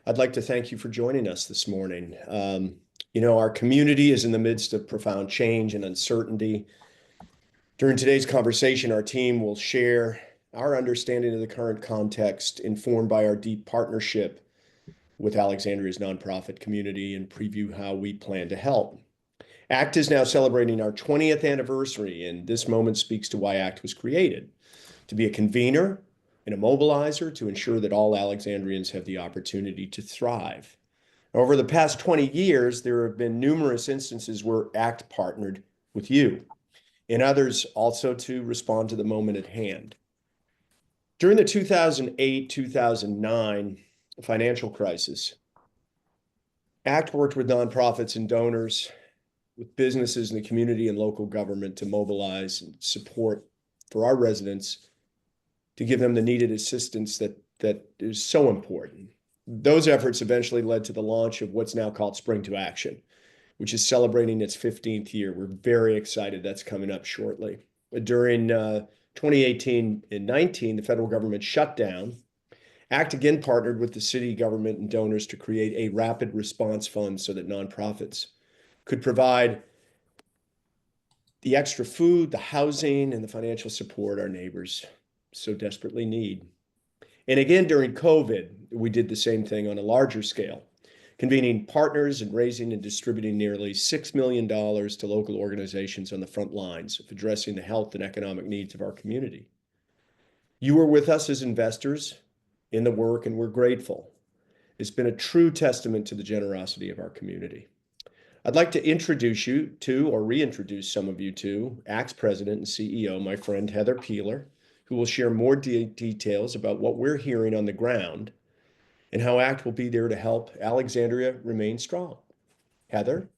I'd like to thank you for joining us this morning. Our community is in the midst of profound change and uncertainty. During today's conversation, our team will share our understanding of the current context, informed by our deep partnership with Alexandria's nonprofit community, and preview how we plan to help. ACT is now celebrating our 20th anniversary, and this moment speaks to why ACT was created: to be a convener and a mobilizer to ensure that all Alexandrians have the opportunity to thrive. Over the past 20 years, there have been numerous instances where ACT partnered with you, and others also to respond to the moment at hand. During the 2008-2009 financial crisis, ACT worked with nonprofits and donors, with businesses in the community and local government to mobilize and support for our residents, to give them the needed assistance that is so important. Those efforts eventually led to the launch of what's now called Spring to Action, which is celebrating its 15th year. We're very excited that's coming up shortly. During 2018 and 19, the federal government shut down. ACT again partnered with the city government and donors to create a rapid response fund so that nonprofits could provide the extra food, the housing, and the financial support our neighbors so desperately need. And again, during COVID, we did the same thing on a larger scale, convening partners and raising and distributing nearly $6 million to local organizations on the front lines of addressing the health and economic needs of our community. You were with us as investors in the work, and we're grateful. It's been a true testament to the generosity of our community. I'd like to introduce you to, or reintroduce some of you to, ACT's President and CEO, my friend Heather Peeler, who will share more details about what we're hearing on the ground and how ACT will be there to help Alexandria remain strong. Heather?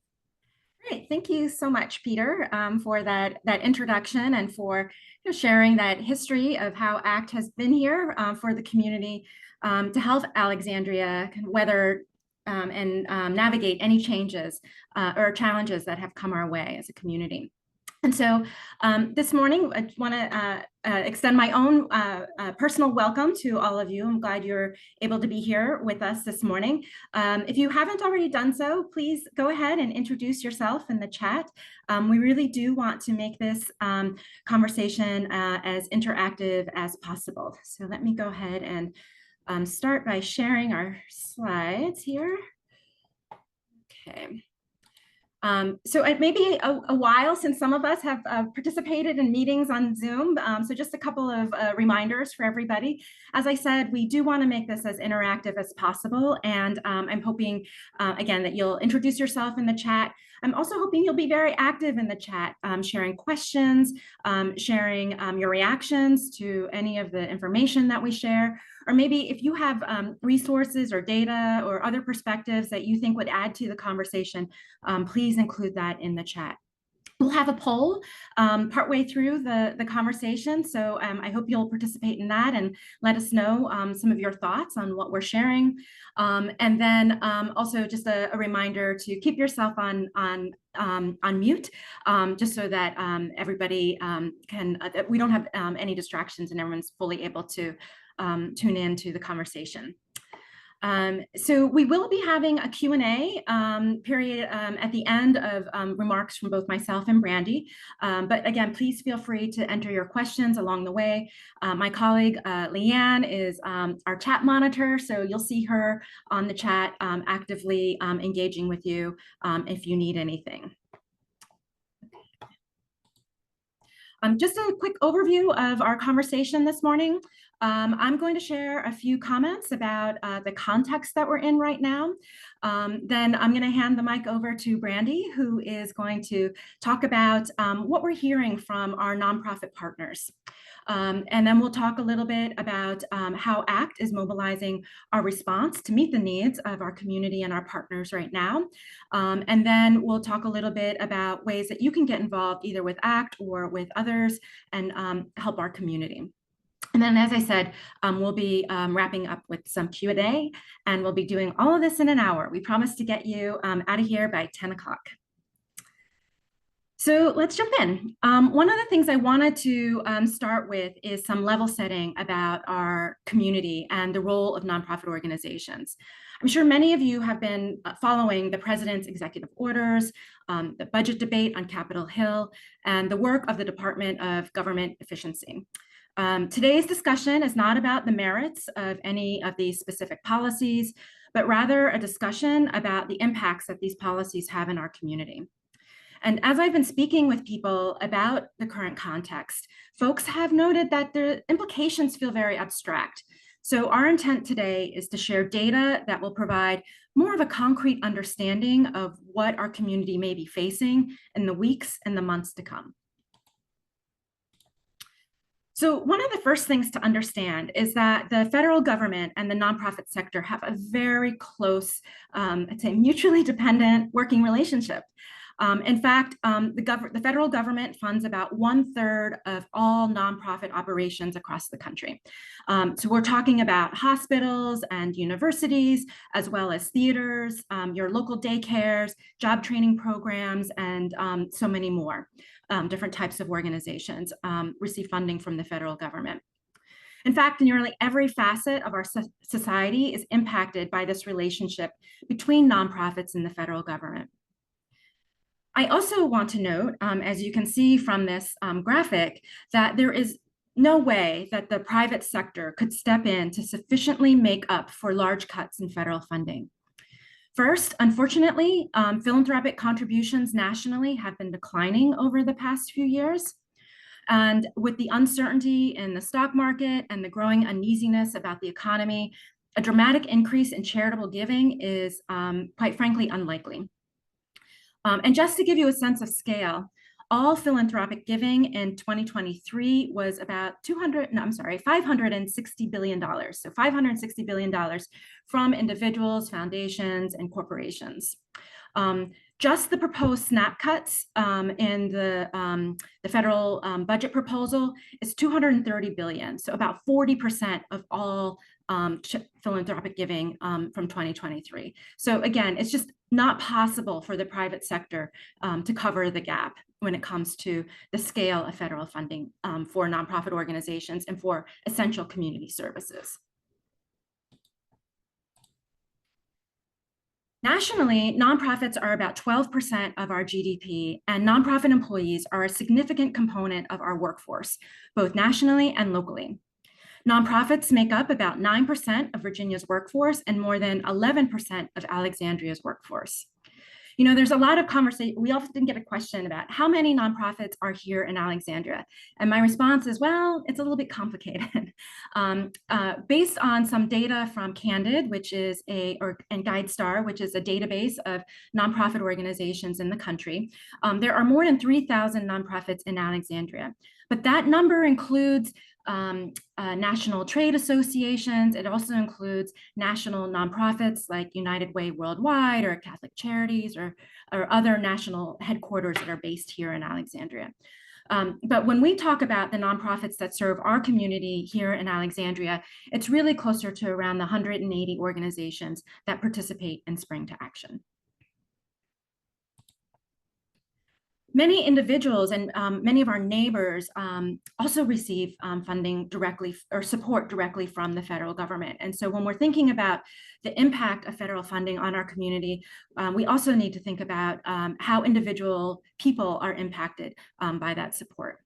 Great. Thank you so much, Peter, for that introduction and for sharing that history of how ACT has been here for the community to help Alexandria weather and navigate any changes or challenges that have come our way as a community. And so this morning, I want to extend my own personal welcome to all of you. I'm glad you're able to be here with us this morning. If you haven't already done so, please go ahead and introduce yourself in the chat. We really do want to make this conversation as interactive as possible. So let me go ahead and start by sharing our slides here. Okay. So it may be a while since some of us have participated in meetings on Zoom. So just a couple of reminders for everybody. As I said, we do want to make this as interactive as possible. And I'm hoping, again, that you'll introduce yourself in the chat. I'm also hoping you'll be very active in the chat, sharing questions, sharing your reactions to any of the information that we share. Or maybe if you have resources or data or other perspectives that you think would add to the conversation, please include that in the chat. We'll have a poll partway through the conversation, so I hope you'll participate in that and let us know some of your thoughts on what we're sharing. And then also just a reminder to keep yourself on mute, just so that everybody we don't have any distractions and everyone's fully able to tune in to the conversation. So we will be having a Q&A period at the end of remarks from both myself and Brandy. But again, please feel free to enter your questions along the way. My colleague, Leanne, is our chat monitor, so you'll see her on the chat actively engaging with you if you need anything. Just a quick overview of our conversation this morning. I'm going to share a few comments about the context that we're in right now. Then I'm going to hand the mic over to Brandy, who is going to talk about what we're hearing from our nonprofit partners. And then we'll talk a little bit about how ACT is mobilizing our response to meet the needs of our community and our partners right now. And then we'll talk a little bit about ways that you can get involved either with ACT or with others and help our community. And then, as I said, we'll be wrapping up with some Q&A, and we'll be doing all of this in an hour. We promise to get you out of here by 10 o'clock. So let's jump in. One of the things I wanted to start with is some level setting about our community and the role of nonprofit organizations. I'm sure many of you have been following the president's executive orders, the budget debate on Capitol Hill, and the work of the Department of Government Efficiency. Today's discussion is not about the merits of any of these specific policies, but rather a discussion about the impacts that these policies have in our community. And as I've been speaking with people about the current context, folks have noted that the implications feel very abstract. So our intent today is to share data that will provide more of a concrete understanding of what our community may be facing in the weeks and the months to come. So one of the first things to understand is that the federal government and the nonprofit sector have a very close, I'd say mutually dependent working relationship. In fact, the federal government funds about 1/3 of all nonprofit operations across the country. So we're talking about hospitals and universities, as well as theaters, your local daycares, job training programs, and so many more. Different types of organizations receive funding from the federal government. In fact, nearly every facet of our society is impacted by this relationship between nonprofits and the federal government. I also want to note, as you can see from this graphic, that there is no way that the private sector could step in to sufficiently make up for large cuts in federal funding. First, unfortunately, philanthropic contributions nationally have been declining over the past few years. And with the uncertainty in the stock market and the growing uneasiness about the economy, a dramatic increase in charitable giving is quite frankly unlikely. And just to give you a sense of scale, all philanthropic giving in 2023 was about $560 billion. So $560 billion from individuals, foundations, and corporations. Just the proposed SNAP cuts in the federal budget proposal is $230 billion. So about 40% of all philanthropic giving from 2023. So again, it's just not possible for the private sector to cover the gap when it comes to the scale of federal funding for nonprofit organizations and for essential community services. Nationally, nonprofits are about 12% of our GDP, and nonprofit employees are a significant component of our workforce, both nationally and locally. Nonprofits make up about 9% of Virginia's workforce and more than 11% of Alexandria's workforce. You know, there's a lot of conversation. We often get a question about how many nonprofits are here in Alexandria. And my response is, well, it's a little bit complicated. Based on some data from Candid, which is and GuideStar, which is a database of nonprofit organizations in the country, there are more than 3,000 nonprofits in Alexandria. But that number includes national trade associations. It also includes national nonprofits like United Way Worldwide or Catholic Charities or other national headquarters that are based here in Alexandria. But when we talk about the nonprofits that serve our community here in Alexandria, it's really closer to around the 180 organizations that participate in Spring to Action. Many individuals and many of our neighbors also receive funding directly or support directly from the federal government. And so when we're thinking about the impact of federal funding on our community, we also need to think about how individual people are impacted by that support.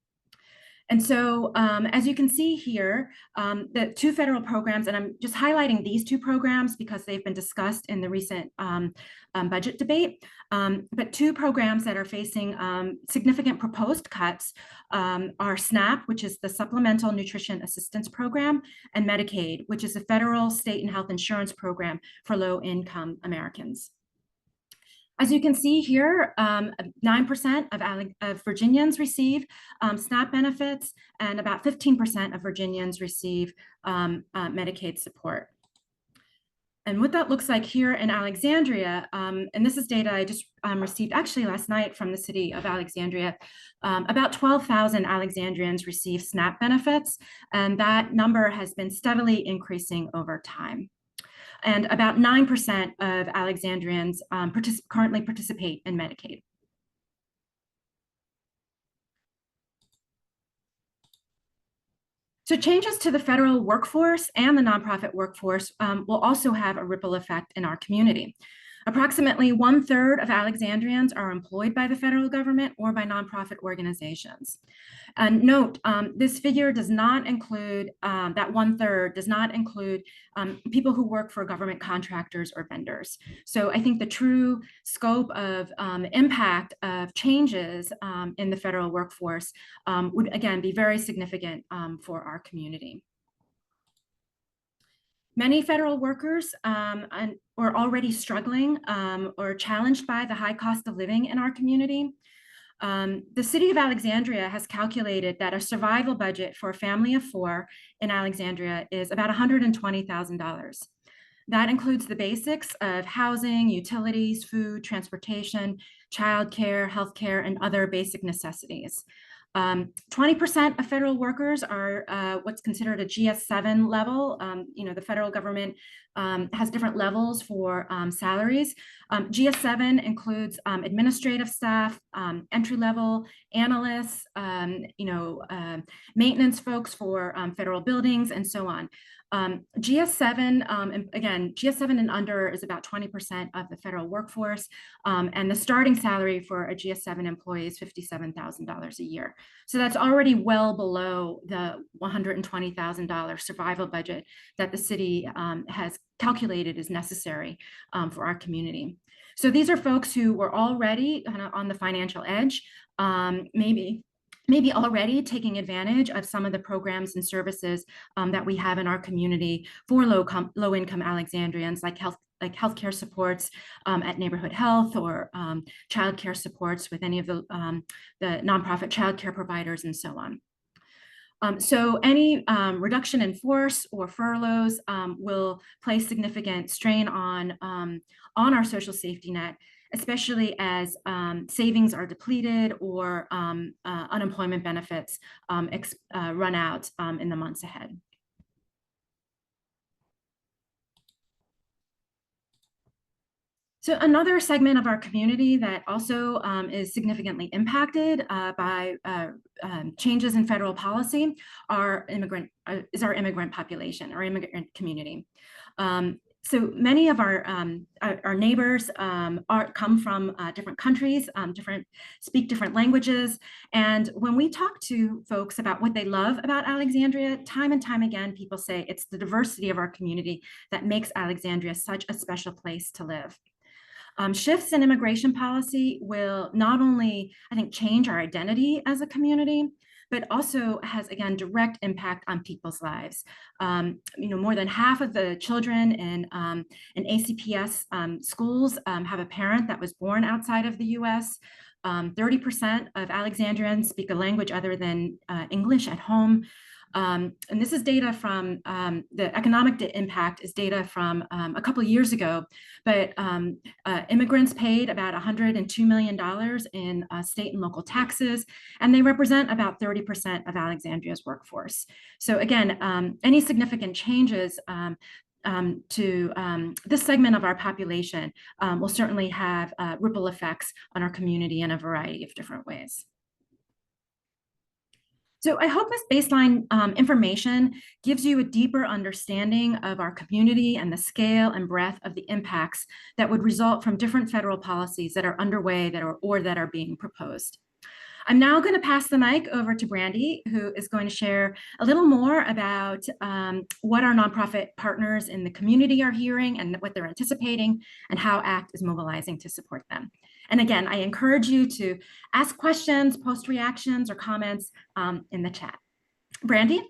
And so as you can see here, the two federal programs, and I'm just highlighting these two programs because they've been discussed in the recent budget debate, but two programs that are facing significant proposed cuts are SNAP, which is the Supplemental Nutrition Assistance Program, and Medicaid, which is a federal, state, and health insurance program for low-income Americans. As you can see here, 9% of Virginians receive SNAP benefits, and about 15% of Virginians receive Medicaid support. And what that looks like here in Alexandria, and this is data I just received actually last night from the city of Alexandria, about 12,000 Alexandrians receive SNAP benefits, and that number has been steadily increasing over time. And about 9% of Alexandrians currently participate in Medicaid. So changes to the federal workforce and the nonprofit workforce will also have a ripple effect in our community. Approximately 1/3 of Alexandrians are employed by the federal government or by nonprofit organizations. And note, this figure does not include, that 1/3 does not include people who work for government contractors or vendors. So I think the true scope of impact of changes in the federal workforce would again be very significant for our community. Many federal workers are already struggling or challenged by the high cost of living in our community. The city of Alexandria has calculated that a survival budget for a family of 4 in Alexandria is about $120,000. That includes the basics of housing, utilities, food, transportation, childcare, healthcare, and other basic necessities. 20% of federal workers are what's considered a GS7 level. The federal government has different levels for salaries. GS7 includes administrative staff, entry level analysts, maintenance folks for federal buildings, and so on. GS7, again, GS7 and under is about 20% of the federal workforce, and the starting salary for a GS7 employee is $57,000 a year. So that's already well below the $120,000 survival budget that the city has calculated is necessary for our community. So these are folks who were already kind of on the financial edge, maybe already taking advantage of some of the programs and services that we have in our community for low-income Alexandrians, like healthcare supports at Neighborhood Health, or childcare supports with any of the nonprofit childcare providers, and so on. So any reduction in force or furloughs will place significant strain on our social safety net, especially as savings are depleted or unemployment benefits run out in the months ahead. So another segment of our community that also is significantly impacted by changes in federal policy is our immigrant population, our immigrant community. So many of our neighbors come from different countries, speak different languages. And when we talk to folks about what they love about Alexandria, time and time again, people say it's the diversity of our community that makes Alexandria such a special place to live. Shifts in immigration policy will not only, I think, change our identity as a community, but also has, again, direct impact on people's lives. More than half of the children in ACPS schools have a parent that was born outside of the US. 30% of Alexandrians speak a language other than English at home. And this is data from the economic impact is data from a couple of years ago, but immigrants paid about $102 million in state and local taxes, and they represent about 30% of Alexandria's workforce. So again, any significant changes to this segment of our population will certainly have ripple effects on our community in a variety of different ways. So I hope this baseline information gives you a deeper understanding of our community and the scale and breadth of the impacts that would result from different federal policies that are underway or that are being proposed. I'm now going to pass the mic over to Brandy, who is going to share a little more about what our nonprofit partners in the community are hearing and what they're anticipating, and how ACT is mobilizing to support them. And again, I encourage you to ask questions, post reactions or comments in the chat. Brandy?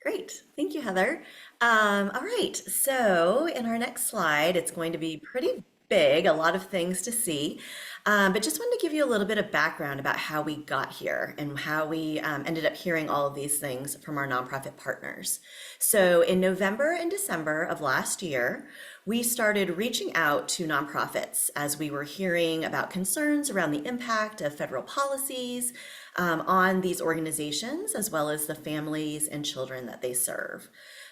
Great. Thank you, Heather. All right. So in our next slide, it's going to be pretty big, a lot of things to see, but just wanted to give you a little bit of background about how we got here and how we ended up hearing all of these things from our nonprofit partners. So in November and December of last year, we started reaching out to nonprofits as we were hearing about concerns around the impact of federal policies on these organizations, as well as the families and children that they serve.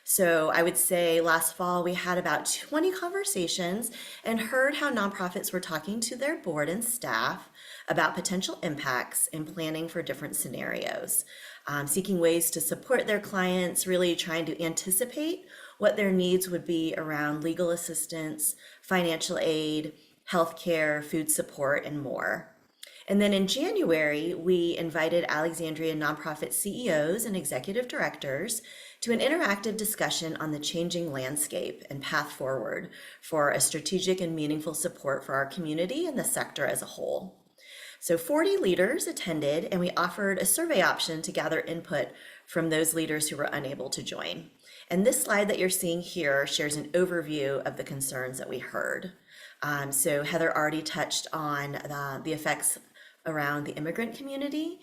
So I would say last fall we had about 20 conversations and heard how nonprofits were talking to their board and staff about potential impacts and planning for different scenarios, seeking ways to support their clients, really trying to anticipate what their needs would be around legal assistance, financial aid, healthcare, food support, and more. And then in January, we invited Alexandria nonprofit CEOs and executive directors to an interactive discussion on the changing landscape and path forward for a strategic and meaningful support for our community and the sector as a whole. So 40 leaders attended, and we offered a survey option to gather input from those leaders who were unable to join. And this slide that you're seeing here shares an overview of the concerns that we heard. So Heather already touched on the effects around the immigrant community.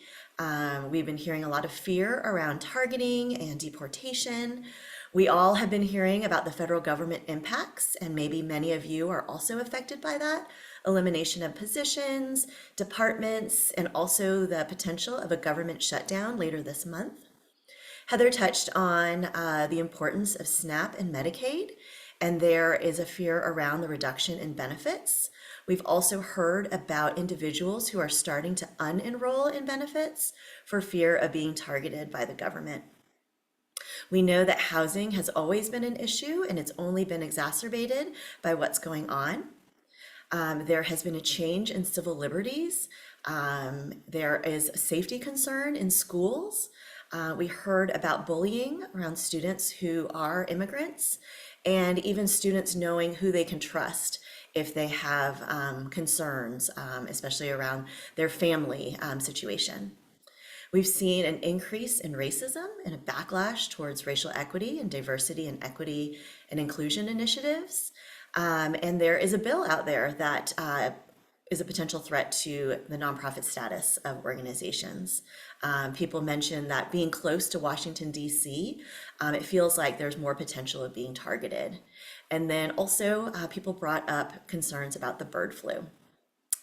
We've been hearing a lot of fear around targeting and deportation. We all have been hearing about the federal government impacts, and maybe many of you are also affected by that. Elimination of positions, departments, and also the potential of a government shutdown later this month. Heather touched on the importance of SNAP and Medicaid, and there is a fear around the reduction in benefits. We've also heard about individuals who are starting to unenroll in benefits for fear of being targeted by the government. We know that housing has always been an issue, and it's only been exacerbated by what's going on. There has been a change in civil liberties. There is a safety concern in schools. We heard about bullying around students who are immigrants, and even students knowing who they can trust if they have concerns, especially around their family situation. We've seen an increase in racism and a backlash towards racial equity and diversity and equity and inclusion initiatives. And there is a bill out there that is a potential threat to the nonprofit status of organizations. People mention that being close to Washington, D.C., it feels like there's more potential of being targeted. And then also people brought up concerns about the bird flu.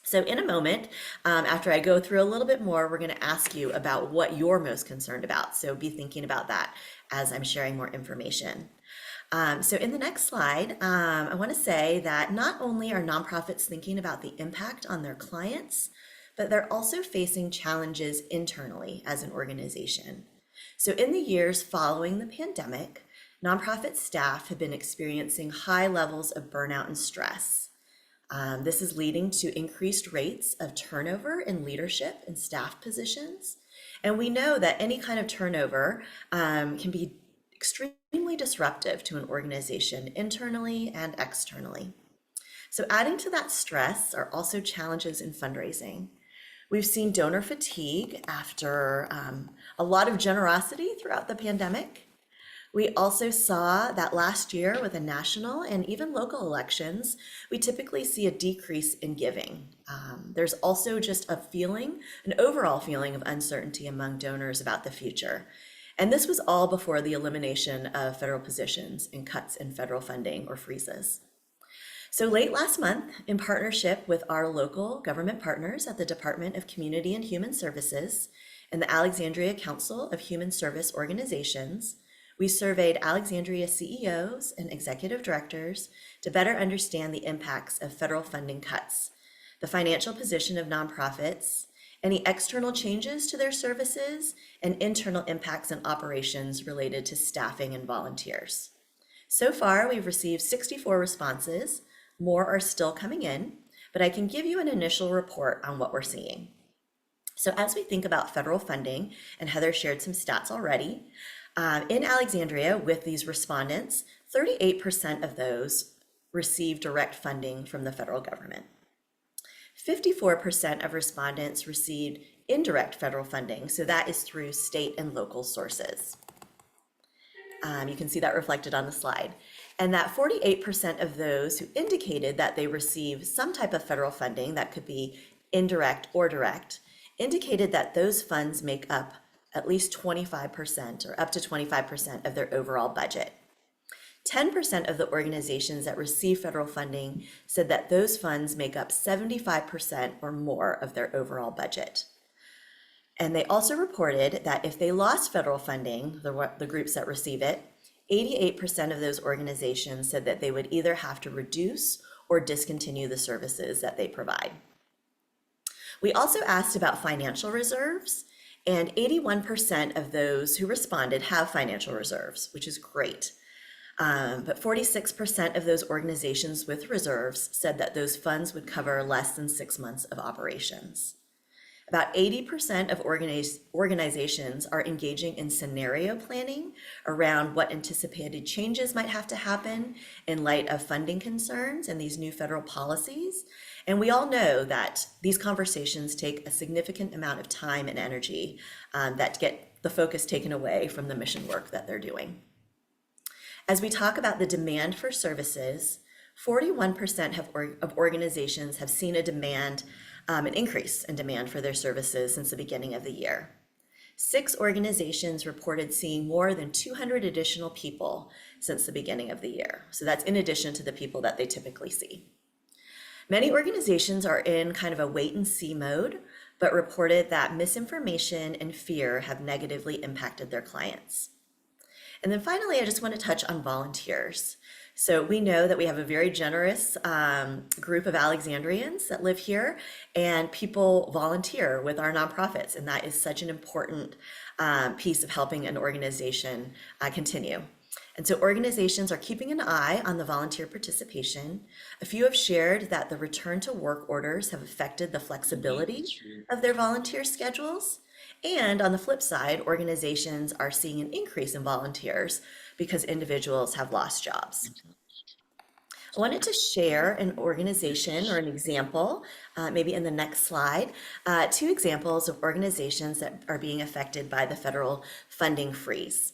So in a moment, after I go through a little bit more, we're going to ask you about what you're most concerned about. So be thinking about that as I'm sharing more information. So in the next slide, I want to say that not only are nonprofits thinking about the impact on their clients, but they're also facing challenges internally as an organization. So in the years following the pandemic, nonprofit staff have been experiencing high levels of burnout and stress. This is leading to increased rates of turnover in leadership and staff positions. And we know that any kind of turnover can be extremely disruptive to an organization internally and externally. So adding to that stress are also challenges in fundraising. We've seen donor fatigue after a lot of generosity throughout the pandemic. We also saw that last year with the national and even local elections, we typically see a decrease in giving. There's also just an overall feeling of uncertainty among donors about the future. And this was all before the elimination of federal positions and cuts in federal funding or freezes. So late last month, in partnership with our local government partners at the Department of Community and Human Services and the Alexandria Council of Human Service Organizations, we surveyed Alexandria CEOs and executive directors to better understand the impacts of federal funding cuts, the financial position of nonprofits, any external changes to their services, and internal impacts and operations related to staffing and volunteers. So far, we've received 64 responses. More are still coming in, but I can give you an initial report on what we're seeing. So as we think about federal funding, and Heather shared some stats already, in Alexandria with these respondents, 38% of those receive direct funding from the federal government. 54% of respondents received indirect federal funding, so that is through state and local sources. You can see that reflected on the slide. And that 48% of those who indicated that they received some type of federal funding, that could be indirect or direct, indicated that those funds make up at least 25% or up to 25% of their overall budget. 10% of the organizations that receive federal funding said that those funds make up 75% or more of their overall budget. And they also reported that if they lost federal funding, the groups that receive it, 88% of those organizations said that they would either have to reduce or discontinue the services that they provide. We also asked about financial reserves, and 81% of those who responded have financial reserves, which is great. But 46% of those organizations with reserves said that those funds would cover less than 6 months of operations. About 80% of organizations are engaging in scenario planning around what anticipated changes might have to happen in light of funding concerns and these new federal policies. And we all know that these conversations take a significant amount of time and energy that get the focus taken away from the mission work that they're doing. As we talk about the demand for services, 41% of organizations have seen an increase in demand for their services since the beginning of the year. 6 organizations reported seeing more than 200 additional people since the beginning of the year. So that's in addition to the people that they typically see. Many organizations are in kind of a wait and see mode, but reported that misinformation and fear have negatively impacted their clients. And then finally, I just want to touch on volunteers. So we know that we have a very generous group of Alexandrians that live here, and people volunteer with our nonprofits, and that is such an important piece of helping an organization continue. And so organizations are keeping an eye on the volunteer participation. A few have shared that the return to work orders have affected the flexibility of their volunteer schedules. And on the flip side, organizations are seeing an increase in volunteers because individuals have lost jobs. I wanted to share an organization or an example, maybe in the next slide, 2 examples of organizations that are being affected by the federal funding freeze.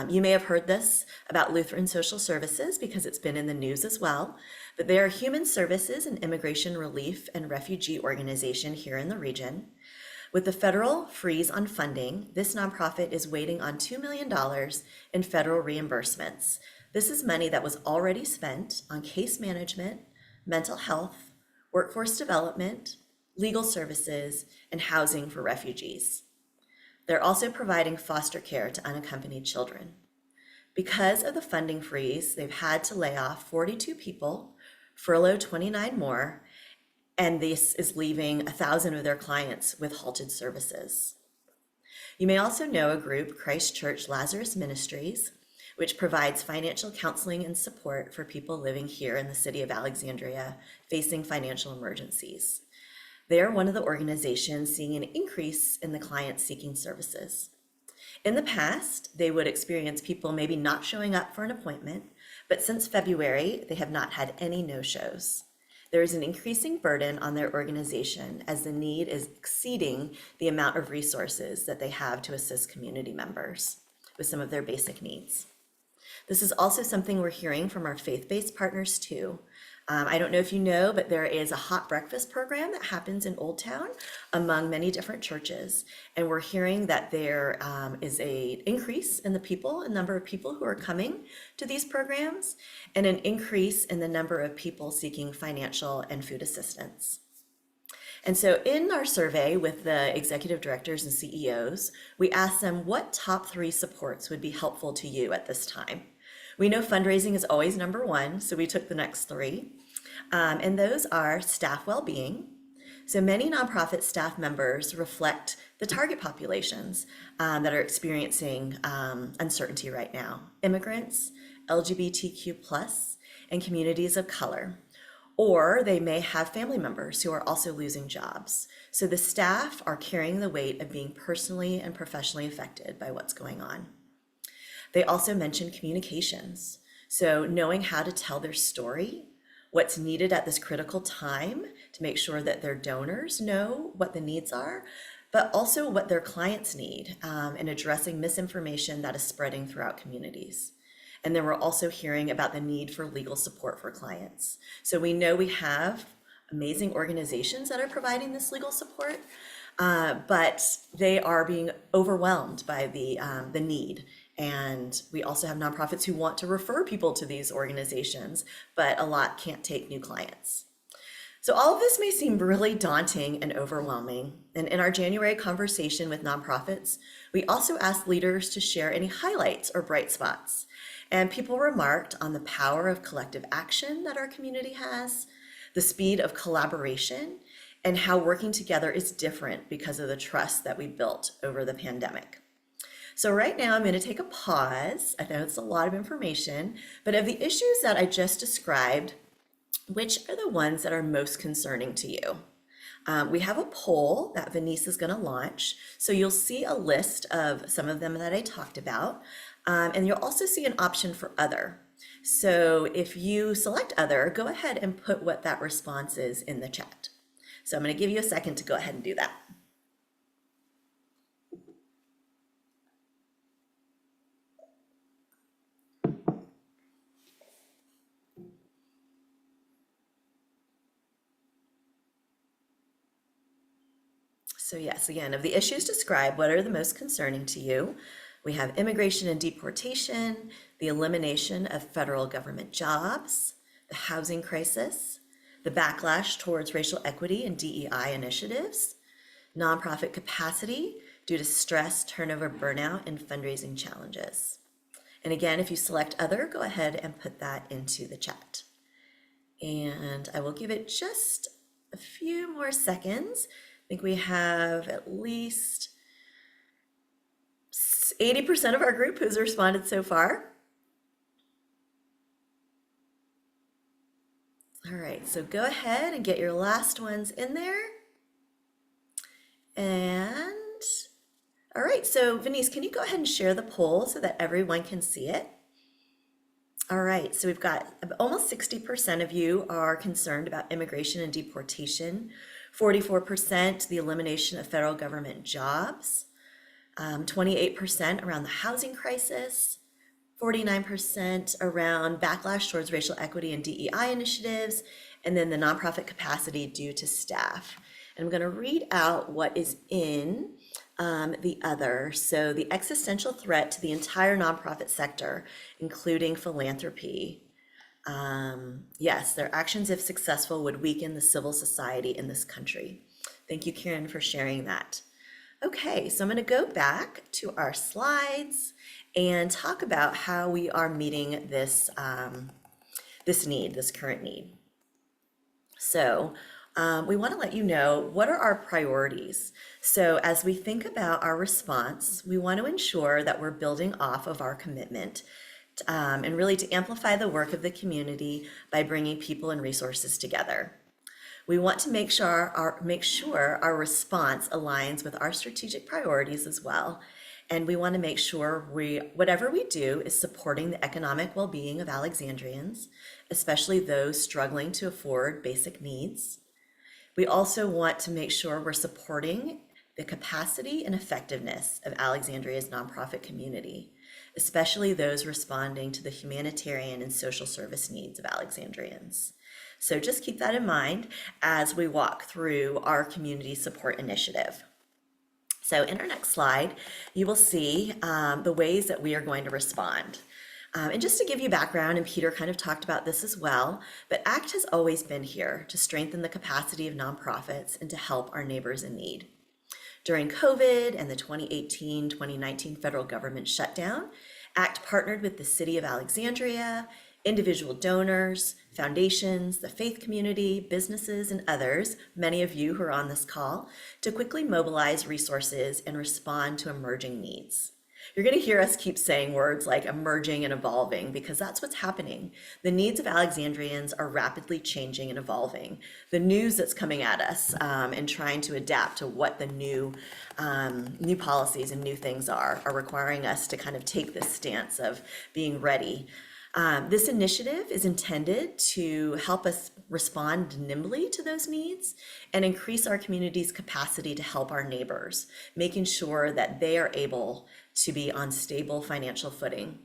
You may have heard this about Lutheran Social Services because it's been in the news as well, but they are a human services and immigration relief and refugee organization here in the region. With the federal freeze on funding, this nonprofit is waiting on $2 million in federal reimbursements. This is money that was already spent on case management, mental health, workforce development, legal services, and housing for refugees. They're also providing foster care to unaccompanied children. Because of the funding freeze, they've had to lay off 42 people, furlough 29 more, and this is leaving 1,000 of their clients with halted services. You may also know a group, Christ Church Lazarus Ministries, which provides financial counseling and support for people living here in the city of Alexandria facing financial emergencies. They are one of the organizations seeing an increase in the clients seeking services. In the past, they would experience people maybe not showing up for an appointment, but since February, they have not had any no-shows. There is an increasing burden on their organization as the need is exceeding the amount of resources that they have to assist community members with some of their basic needs. This is also something we're hearing from our faith-based partners too. I don't know if you know, but there is a hot breakfast program that happens in Old Town among many different churches. And we're hearing that there is an increase in the number of people who are coming to these programs, and an increase in the number of people seeking financial and food assistance. And so in our survey with the executive directors and CEOs, we asked them what top 3 supports would be helpful to you at this time. We know fundraising is always number 1, so we took the next 3. And those are staff well-being. So many nonprofit staff members reflect the target populations that are experiencing uncertainty right now: immigrants, LGBTQ+, and communities of color. Or they may have family members who are also losing jobs. So the staff are carrying the weight of being personally and professionally affected by what's going on. They also mentioned communications. So knowing how to tell their story, what's needed at this critical time to make sure that their donors know what the needs are, but also what their clients need, and addressing misinformation that is spreading throughout communities. And then we're also hearing about the need for legal support for clients. So we know we have amazing organizations that are providing this legal support, but they are being overwhelmed by the need. And we also have nonprofits who want to refer people to these organizations, but a lot can't take new clients. So all of this may seem really daunting and overwhelming. And in our January conversation with nonprofits, we also asked leaders to share any highlights or bright spots. And people remarked on the power of collective action that our community has, the speed of collaboration, and how working together is different because of the trust that we built over the pandemic. So right now I'm going to take a pause. I know it's a lot of information, but of the issues that I just described, which are the ones that are most concerning to you? We have a poll that Venice is going to launch. So you'll see a list of some of them that I talked about. And you'll also see an option for other. So if you select other, go ahead and put what that response is in the chat. So I'm going to give you a second to go ahead and do that. So yes, again, of the issues described, what are the most concerning to you? We have immigration and deportation, the elimination of federal government jobs, the housing crisis, the backlash towards racial equity and DEI initiatives, nonprofit capacity due to stress, turnover, burnout, and fundraising challenges. And again, if you select other, go ahead and put that into the chat. And I will give it just a few more seconds. I think we have at least 80% of our group who's responded so far. All right, so go ahead and get your last ones in there. And all right, so Venice, can you go ahead and share the poll so that everyone can see it? All right, so we've got almost 60% of you are concerned about immigration and deportation, 44% the elimination of federal government jobs, 28% around the housing crisis, 49% around backlash towards racial equity and DEI initiatives, and then the nonprofit capacity due to staff. And I'm going to read out what is in the other. So the existential threat to the entire nonprofit sector, including philanthropy. Yes, their actions, if successful, would weaken the civil society in this country. Thank you, Karen, for sharing that. Okay, so I'm going to go back to our slides and talk about how we are meeting this, this current need. So we want to let you know what are our priorities. So as we think about our response, we want to ensure that we're building off of our commitment and really to amplify the work of the community by bringing people and resources together. We want to make sure our response aligns with our strategic priorities as well. And we want to make sure whatever we do is supporting the economic well-being of Alexandrians, especially those struggling to afford basic needs. We also want to make sure we're supporting the capacity and effectiveness of Alexandria's nonprofit community, especially those responding to the humanitarian and social service needs of Alexandrians. So just keep that in mind as we walk through our community support initiative. So in our next slide, you will see the ways that we are going to respond. And just to give you background, and Peter kind of talked about this as well, but ACT has always been here to strengthen the capacity of nonprofits and to help our neighbors in need. During COVID and the 2018-2019 federal government shutdown, ACT partnered with the City of Alexandria, individual donors, foundations, the faith community, businesses, and others, many of you who are on this call, to quickly mobilize resources and respond to emerging needs. You're going to hear us keep saying words like emerging and evolving because that's what's happening. The needs of Alexandrians are rapidly changing and evolving. The news that's coming at us and trying to adapt to what the new policies and new things are requiring us to kind of take this stance of being ready. This initiative is intended to help us respond nimbly to those needs and increase our community's capacity to help our neighbors, making sure that they are able to be on stable financial footing.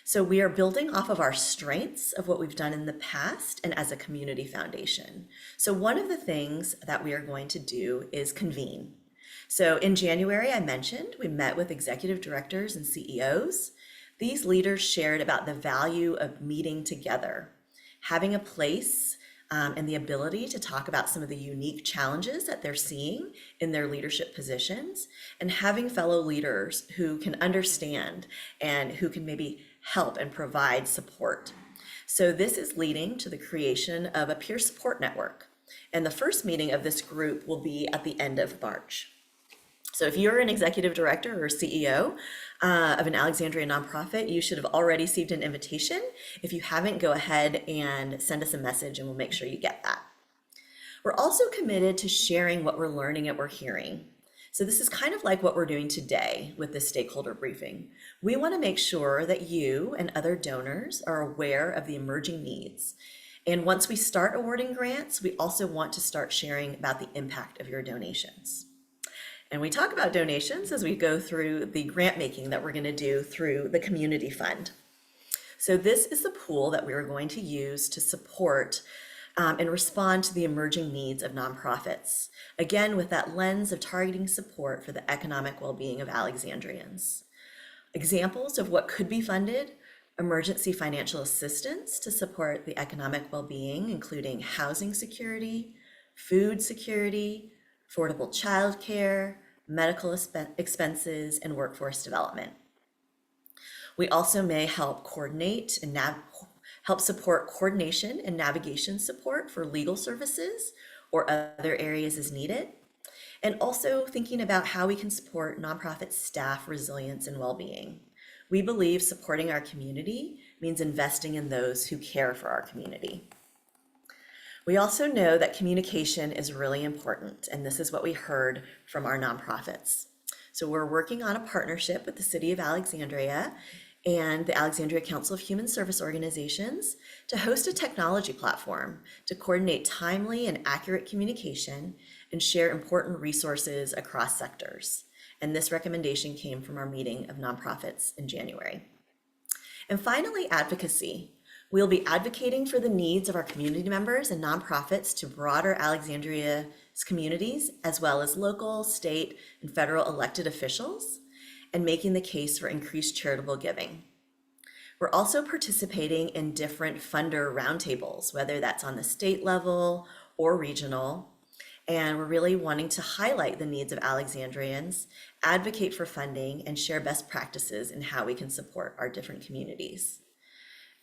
So we are building off of our strengths of what we've done in the past and as a community foundation. So one of the things that we are going to do is convene. So in January, I mentioned we met with executive directors and CEOs. These leaders shared about the value of meeting together, having a place and the ability to talk about some of the unique challenges that they're seeing in their leadership positions, and having fellow leaders who can understand and who can maybe help and provide support. So this is leading to the creation of a peer support network. And the first meeting of this group will be at the end of March. So if you're an executive director or CEO of an Alexandria nonprofit, you should have already received an invitation. If you haven't, go ahead and send us a message and we'll make sure you get that. We're also committed to sharing what we're learning and we're hearing. So this is kind of like what we're doing today with this stakeholder briefing. We want to make sure that you and other donors are aware of the emerging needs. And once we start awarding grants, we also want to start sharing about the impact of your donations. And we talk about donations as we go through the grant making that we're going to do through the community fund. So this is the pool that we are going to use to support and respond to the emerging needs of nonprofits. Again, with that lens of targeting support for the economic well-being of Alexandrians. Examples of what could be funded: emergency financial assistance to support the economic well-being, including housing security, food security, affordable childcare, medical expenses, and workforce development. We also may help coordinate and help support coordination and navigation support for legal services or other areas as needed. And also thinking about how we can support nonprofit staff resilience and well-being. We believe supporting our community means investing in those who care for our community. We also know that communication is really important, and this is what we heard from our nonprofits. So we're working on a partnership with the City of Alexandria and the Alexandria Council of Human Service Organizations to host a technology platform to coordinate timely and accurate communication and share important resources across sectors. And this recommendation came from our meeting of nonprofits in January. And finally, advocacy. We'll be advocating for the needs of our community members and nonprofits to broader Alexandria's communities, as well as local, state, and federal elected officials, and making the case for increased charitable giving. We're also participating in different funder roundtables, whether that's on the state level or regional, and we're really wanting to highlight the needs of Alexandrians, advocate for funding, and share best practices in how we can support our different communities.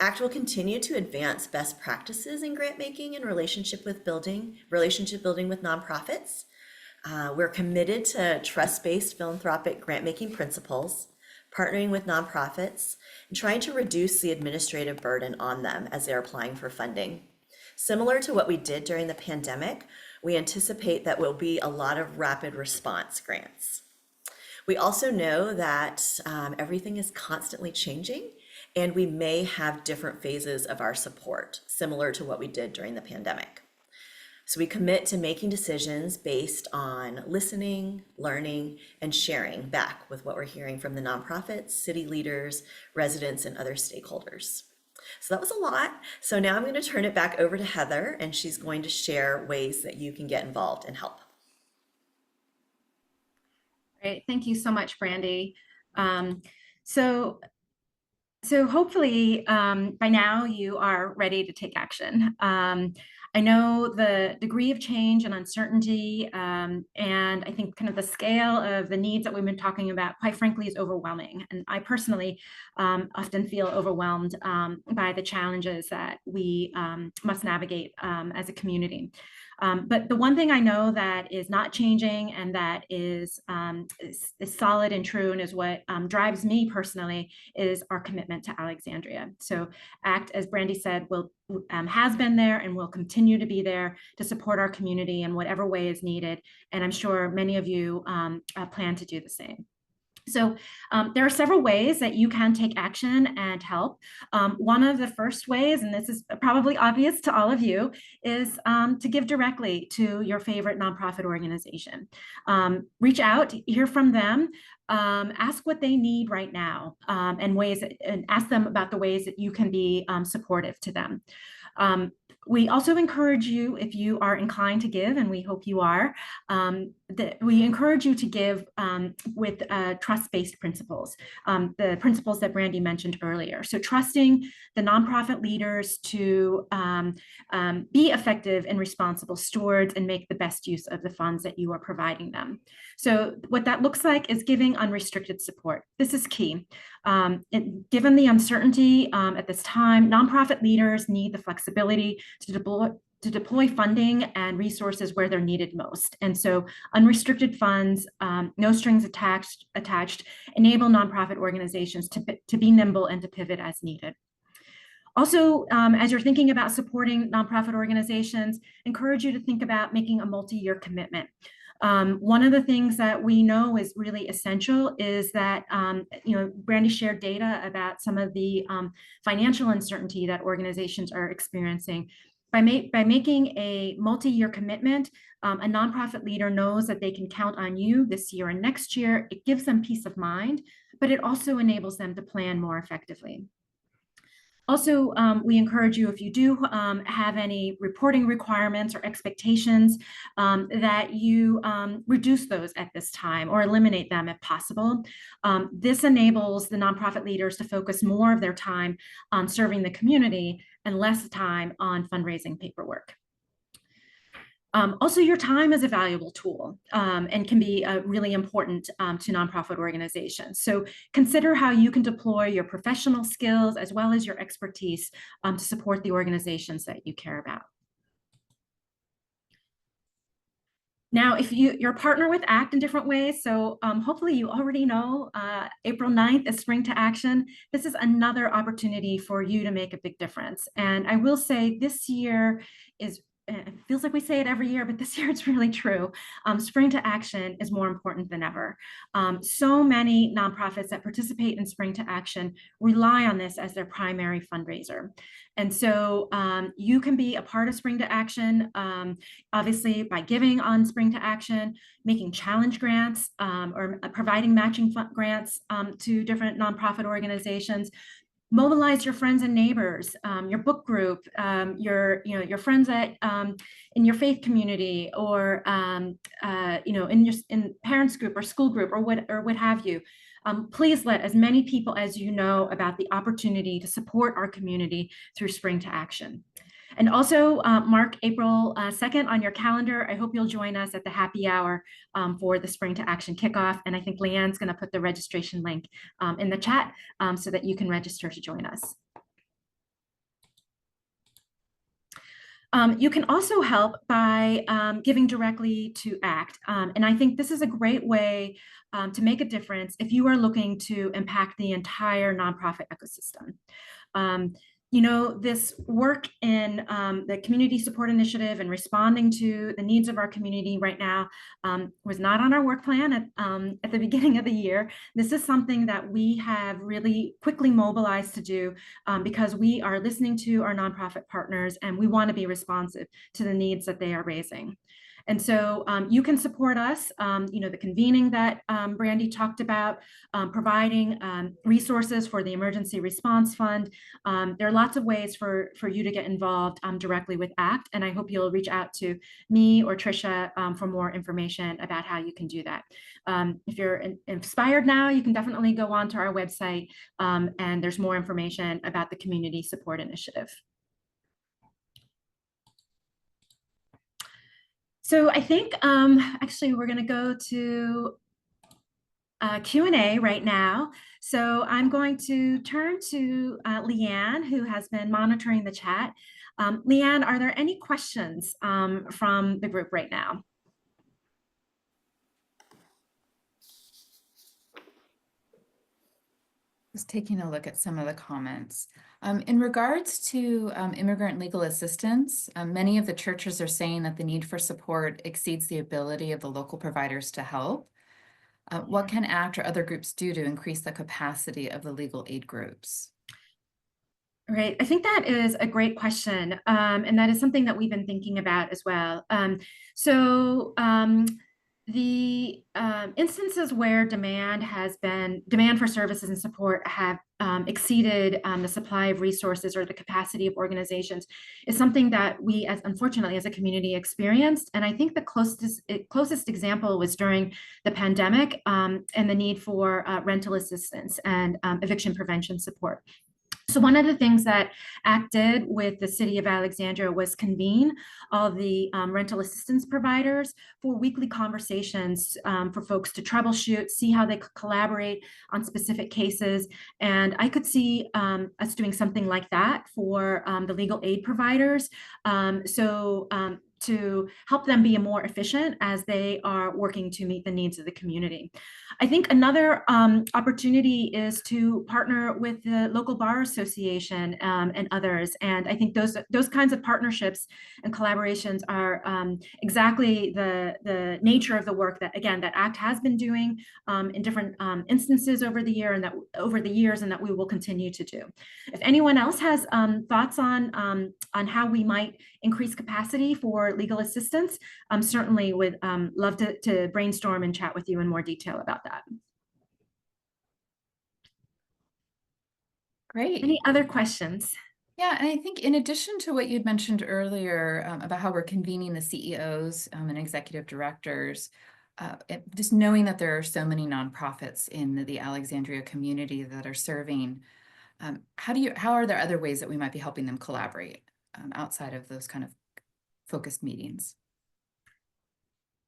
ACT will continue to advance best practices in grant making and relationship building with nonprofits. We're committed to trust-based philanthropic grant-making principles, partnering with nonprofits, and trying to reduce the administrative burden on them as they're applying for funding. Similar to what we did during the pandemic, we anticipate that will be a lot of rapid response grants. We also know that everything is constantly changing, and we may have different phases of our support, similar to what we did during the pandemic. So we commit to making decisions based on listening, learning, and sharing back with what we're hearing from the nonprofits, city leaders, residents, and other stakeholders. So that was a lot. So now I'm going to turn it back over to Heather, and she's going to share ways that you can get involved and help. Great. Thank you so much, Brandy. So hopefully by now you are ready to take action. I know the degree of change and uncertainty, and I think kind of the scale of the needs that we've been talking about, quite frankly, is overwhelming. And I personally often feel overwhelmed by the challenges that we must navigate as a community. But the one thing I know that is not changing and that is solid and true and is what drives me personally is our commitment to Alexandria. So ACT, as Brandy said, has been there and will continue to be there to support our community in whatever way is needed. And I'm sure many of you plan to do the same. So there are several ways that you can take action and help. One of the first ways, and this is probably obvious to all of you, is to give directly to your favorite nonprofit organization. Reach out, hear from them, ask what they need right now, and ask them about the ways that you can be supportive to them. We also encourage you, if you are inclined to give, and we hope you are, that we encourage you to give with trust-based principles, the principles that Brandy mentioned earlier. So trusting the nonprofit leaders to be effective and responsible stewards and make the best use of the funds that you are providing them. So what that looks like is giving unrestricted support. This is key. Given the uncertainty at this time, nonprofit leaders need the flexibility to deploy funding and resources where they're needed most. And so unrestricted funds, no strings attached, enable nonprofit organizations to be nimble and to pivot as needed. Also, as you're thinking about supporting nonprofit organizations, encourage you to think about making a multi-year commitment. One of the things that we know is really essential is that, Brandy shared data about some of the financial uncertainty that organizations are experiencing. By making a multi-year commitment, a nonprofit leader knows that they can count on you this year and next year. It gives them peace of mind, but it also enables them to plan more effectively. Also, we encourage you, if you do have any reporting requirements or expectations, that you reduce those at this time or eliminate them if possible. This enables the nonprofit leaders to focus more of their time on serving the community and less time on fundraising paperwork. Also, your time is a valuable tool and can be really important to nonprofit organizations. So consider how you can deploy your professional skills as well as your expertise to support the organizations that you care about. Now, if you're a partner with ACT in different ways, so hopefully you already know April 9th is Spring to Action. This is another opportunity for you to make a big difference. And I will say this year is, it feels like we say it every year, but this year it's really true. Spring to Action is more important than ever. So many nonprofits that participate in Spring to Action rely on this as their primary fundraiser. And so you can be a part of Spring to Action, obviously by giving on Spring to Action, making challenge grants or providing matching grants to different nonprofit organizations. Mobilize your friends and neighbors, your book group, your friends at in your faith community, or in parents group or school group or what have you. Please let as many people as you know about the opportunity to support our community through Spring to Action. And also mark April 2nd on your calendar. I hope you'll join us at the happy hour for the Spring to Action kickoff. And I think Leanne's going to put the registration link in the chat so that you can register to join us. You can also help by giving directly to ACT. And I think this is a great way to make a difference if you are looking to impact the entire nonprofit ecosystem. This work in the Community Support Initiative and responding to the needs of our community right now was not on our work plan at the beginning of the year. This is something that we have really quickly mobilized to do because we are listening to our nonprofit partners and we want to be responsive to the needs that they are raising. And so you can support us, the convening that Brandy talked about, providing resources for the Emergency Response Fund. There are lots of ways for you to get involved directly with ACT, and I hope you'll reach out to me or Tricia for more information about how you can do that. If you're inspired now, you can definitely go on to our website, and there's more information about the Community Support Initiative. So I think actually we're going to go to Q&A right now. So I'm going to turn to Leanne, who has been monitoring the chat. Leanne, are there any questions from the group right now? Just taking a look at some of the comments. In regards to immigrant legal assistance, many of the churches are saying that the need for support exceeds the ability of the local providers to help. What can ACT or other groups do to increase the capacity of the legal aid groups? Right, I think that is a great question, and that is something that we've been thinking about as well. the instances where demand for services and support have exceeded the supply of resources or the capacity of organizations is something that we, unfortunately, as a community experienced. And I think the closest example was during the pandemic and the need for rental assistance and eviction prevention support. So one of the things that ACT did with the city of Alexandria was convene all the rental assistance providers for weekly conversations for folks to troubleshoot, see how they could collaborate on specific cases. And I could see us doing something like that for the legal aid providers. To help them be more efficient as they are working to meet the needs of the community. I think another opportunity is to partner with the local bar association and others. And I think those kinds of partnerships and collaborations are exactly the nature of the work that, again, that ACT has been doing in different instances over the years, and that we will continue to do. If anyone else has thoughts on how we might increase capacity for legal assistance, certainly would love to brainstorm and chat with you in more detail about that. Great. Any other questions? Yeah, and I think in addition to what you'd mentioned earlier about how we're convening the CEOs and executive directors, just knowing that there are so many nonprofits in the Alexandria community that are serving, how are there other ways that we might be helping them collaborate outside of those kind of focused meetings?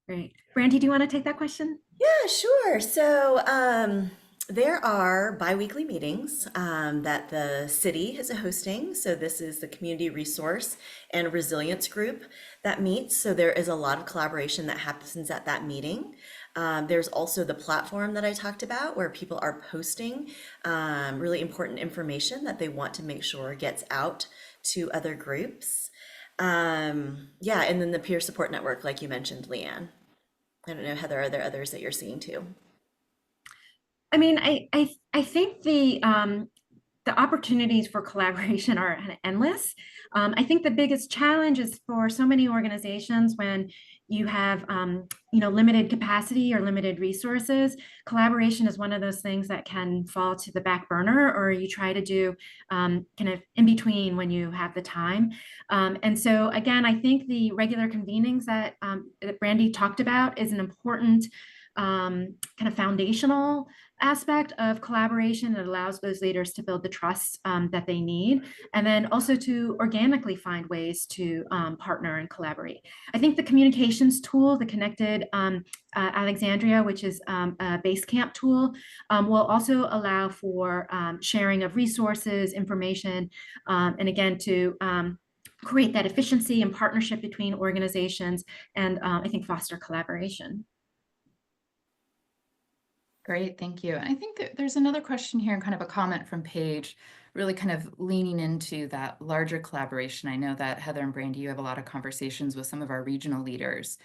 Great. Brandy, do you want to take that question? Yeah, sure. So there are biweekly meetings that the city is hosting. So this is the Community Resource and Resilience Group that meets. So there is a lot of collaboration that happens at that meeting. There's also the platform that I talked about where people are posting really important information that they want to make sure gets out to other groups. Yeah, and then the peer support network, like you mentioned, Leanne. I don't know, Heather, are there others that you're seeing too? I mean, I think the opportunities for collaboration are endless. I think the biggest challenge is for so many organizations when you have limited capacity or limited resources. Collaboration is one of those things that can fall to the back burner, or you try to do kind of in between when you have the time. And so again, I think the regular convenings that Brandy talked about is an important kind of foundational aspect of collaboration that allows those leaders to build the trust that they need, and then also to organically find ways to partner and collaborate. I think the communications tool, the Connected Alexandria, which is a Basecamp tool, will also allow for sharing of resources, information, and again, to create that efficiency and partnership between organizations, and I think foster collaboration. Great, thank you. And I think that there's another question here and kind of a comment from Paige, really kind of leaning into that larger collaboration. I know that Heather and Brandy, you have a lot of conversations with some of our regional leaders.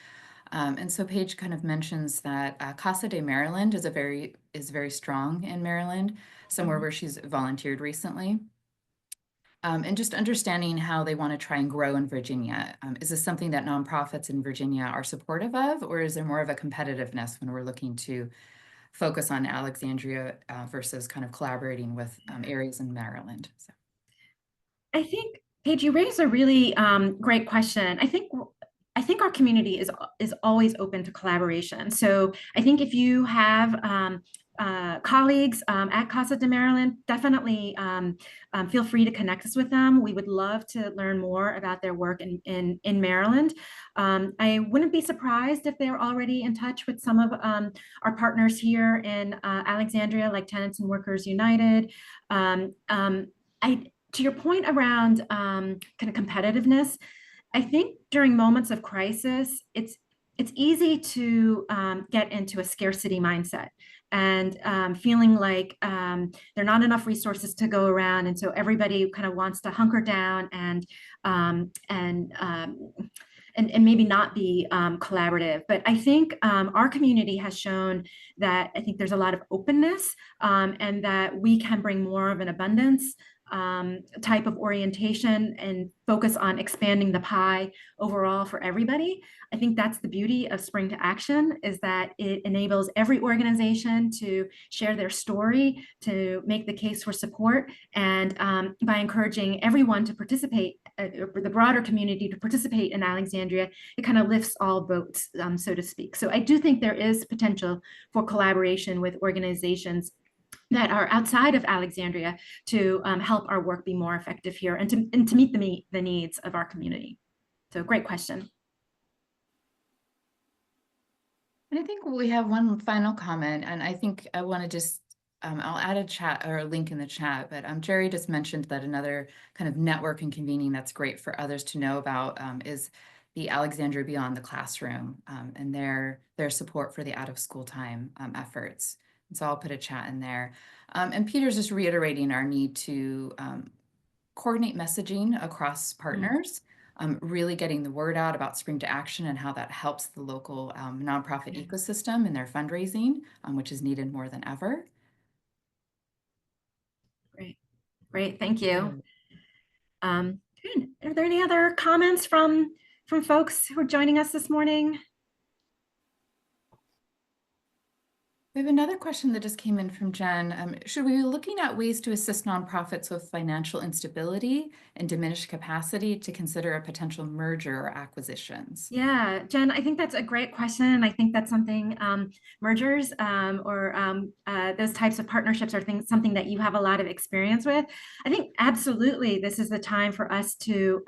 And so Paige kind of mentions that Casa de Maryland is very strong in Maryland, somewhere where she's volunteered recently. And just understanding how they want to try and grow in Virginia. Is this something that nonprofits in Virginia are supportive of, or is there more of a competitiveness when we're looking to focus on Alexandria versus kind of collaborating with areas in Maryland? So. I think, Paige, you raise a really great question. I think our community is always open to collaboration. So I think if you have colleagues at Casa de Maryland, definitely feel free to connect us with them. We would love to learn more about their work in Maryland. I wouldn't be surprised if they're already in touch with some of our partners here in Alexandria, like Tenants and Workers United. To your point around kind of competitiveness, I think during moments of crisis, it's easy to get into a scarcity mindset and feeling like there are not enough resources to go around, and so everybody kind of wants to hunker down and maybe not be collaborative. But I think our community has shown that I think there's a lot of openness and that we can bring more of an abundance type of orientation and focus on expanding the pie overall for everybody. I think that's the beauty of Spring to Action, is that it enables every organization to share their story, to make the case for support, and by encouraging everyone to participate, the broader community to participate in Alexandria, it kind of lifts all boats, so to speak. So I do think there is potential for collaboration with organizations that are outside of Alexandria to help our work be more effective here and to meet the needs of our community. So great question. And I think we have one final comment, and I think I want to just, I'll add a chat or a link in the chat, but Jerry just mentioned that another kind of network and convening that's great for others to know about is the Alexandria Beyond the Classroom and their support for the out of school time efforts. And so I'll put a chat in there. And Peter's just reiterating our need to coordinate messaging across partners. Really getting the word out about Spring to Action and how that helps the local nonprofit ecosystem in their fundraising, which is needed more than ever. Great, thank you. Good. Are there any other comments from folks who are joining us this morning? We have another question that just came in from Jen. Should we be looking at ways to assist nonprofits with financial instability and diminished capacity to consider a potential merger or acquisitions? Yeah, Jen, I think that's a great question. And I think that's something mergers or those types of partnerships are something that you have a lot of experience with. I think absolutely this is the time for us to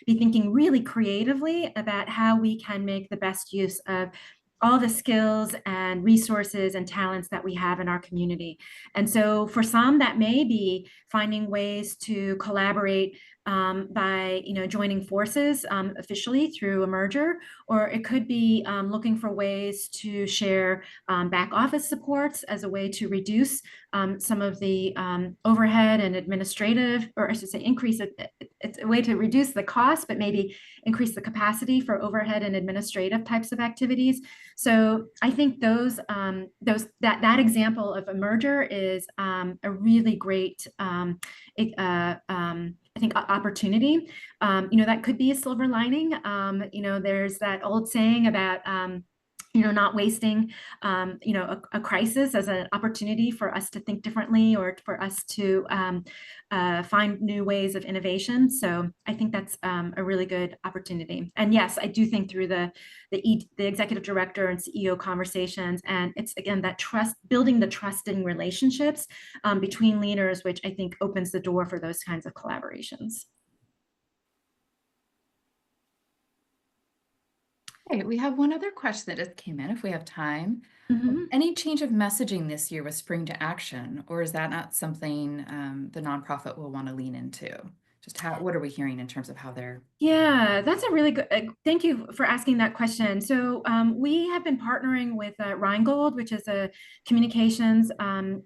be thinking really creatively about how we can make the best use of all the skills and resources and talents that we have in our community. And so for some, that may be finding ways to collaborate by joining forces officially through a merger, or it could be looking for ways to share back office supports as a way to reduce some of the overhead and administrative, or I should say increase it. It's a way to reduce the cost, but maybe increase the capacity for overhead and administrative types of activities. So I think that example of a merger is a really great I think opportunity. That could be a silver lining. There's that old saying about not wasting, a crisis as an opportunity for us to think differently or for us to find new ways of innovation. So I think that's a really good opportunity. And yes, I do think through the executive director and CEO conversations, and it's again that trust, building the trusting relationships between leaders, which I think opens the door for those kinds of collaborations. Okay, we have one other question that just came in, if we have time. Any change of messaging this year with Spring to Action, or is that not something the nonprofit will want to lean into? Just what are we hearing in terms of how they're? Yeah, that's a really good, thank you for asking that question. So we have been partnering with Rheingold, which is a communications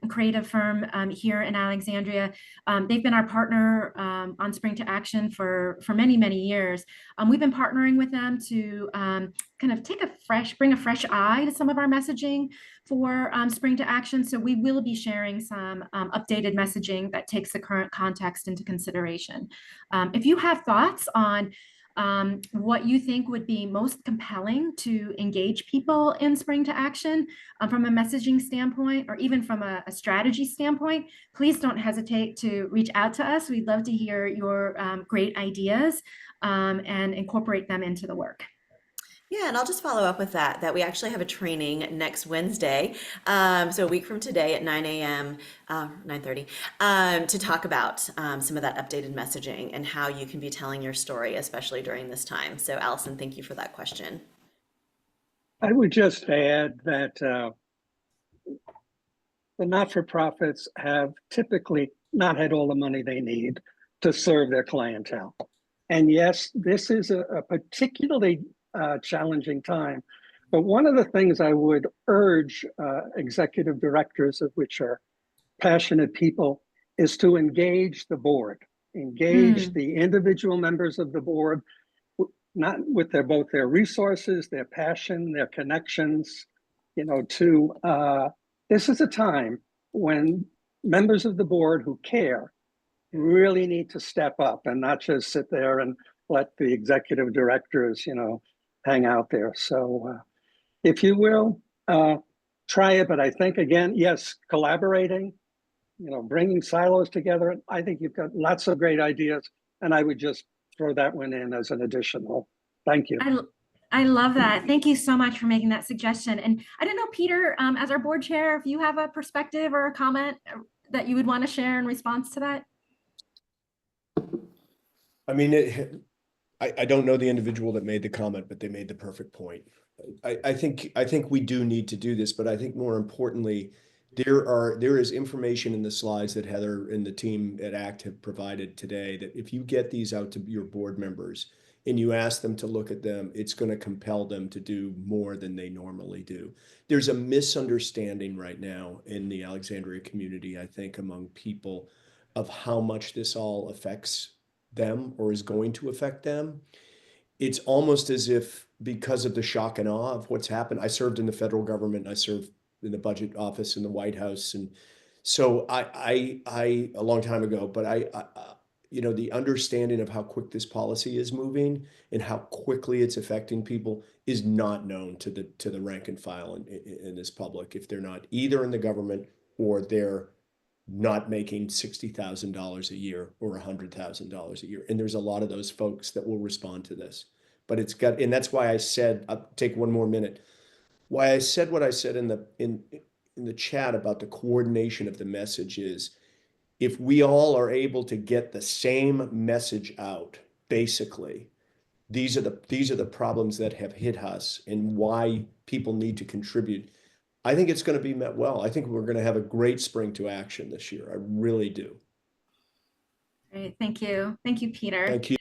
creative firm here in Alexandria. They've been our partner on Spring to Action for many, many years. We've been partnering with them to kind of bring a fresh eye to some of our messaging for Spring to Action. So we will be sharing some updated messaging that takes the current context into consideration. If you have thoughts on what you think would be most compelling to engage people in Spring to Action from a messaging standpoint, or even from a strategy standpoint, please don't hesitate to reach out to us. We'd love to hear your great ideas and incorporate them into the work. Yeah, and I'll just follow up with that we actually have a training next Wednesday, so a week from today at 9 a.m., 9:30, to talk about some of that updated messaging and how you can be telling your story, especially during this time. So Allison, thank you for that question. I would just add that the not-for-profits have typically not had all the money they need to serve their clientele. And yes, this is a particularly challenging time. But one of the things I would urge executive directors, of which are passionate people, is to engage the board, engage the individual members of the board, not with both their resources, their passion, their connections, this is a time when members of the board who care really need to step up and not just sit there and let the executive directors, hang out there. So if you will, try it. But I think, again, yes, collaborating, bringing silos together. I think you've got lots of great ideas. And I would just throw that one in as an additional. Thank you. I love that. Thank you so much for making that suggestion. And I don't know, Peter, as our board chair, if you have a perspective or a comment that you would want to share in response to that. I mean, I don't know the individual that made the comment, but they made the perfect point. I think we do need to do this, but I think more importantly, there is information in the slides that Heather and the team at ACT have provided today that if you get these out to your board members and you ask them to look at them, it's going to compel them to do more than they normally do. There's a misunderstanding right now in the Alexandria community, I think, among people of how much this all affects them or is going to affect them. It's almost as if because of the shock and awe of what's happened. I served in the federal government. I served in the budget office in the White House, and so I a long time ago. But the understanding of how quick this policy is moving and how quickly it's affecting people is not known to the rank and file in this public if they're not either in the government or they're not making $60,000 a year or $100,000 a year. And there's a lot of those folks that will respond to this. But and that's why I said, I'll take one more minute. Why I said what I said in the chat about the coordination of the message is if we all are able to get the same message out, basically, these are the problems that have hit us and why people need to contribute. I think it's going to be met well. I think we're going to have a great spring to action this year. I really do. Great. Thank you. Thank you, Peter. Thank you.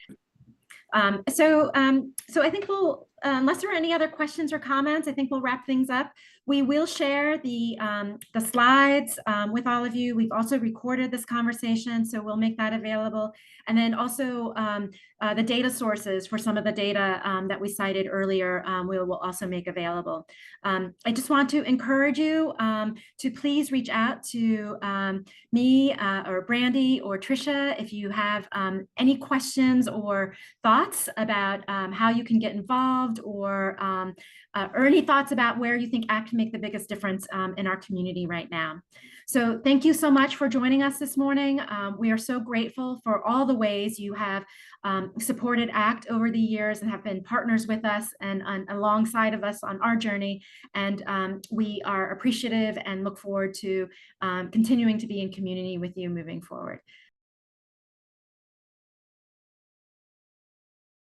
So I think we'll, unless there are any other questions or comments, I think we'll wrap things up. We will share the slides with all of you. We've also recorded this conversation, so we'll make that available. And then also the data sources for some of the data that we cited earlier, we will also make available. I just want to encourage you to please reach out to me or Brandy or Trisha if you have any questions or thoughts about how you can get involved or any thoughts about where you think ACT can make the biggest difference in our community right now. So thank you so much for joining us this morning. We are so grateful for all the ways you have supported ACT over the years and have been partners with us and alongside of us on our journey. And we are appreciative and look forward to continuing to be in community with you moving forward.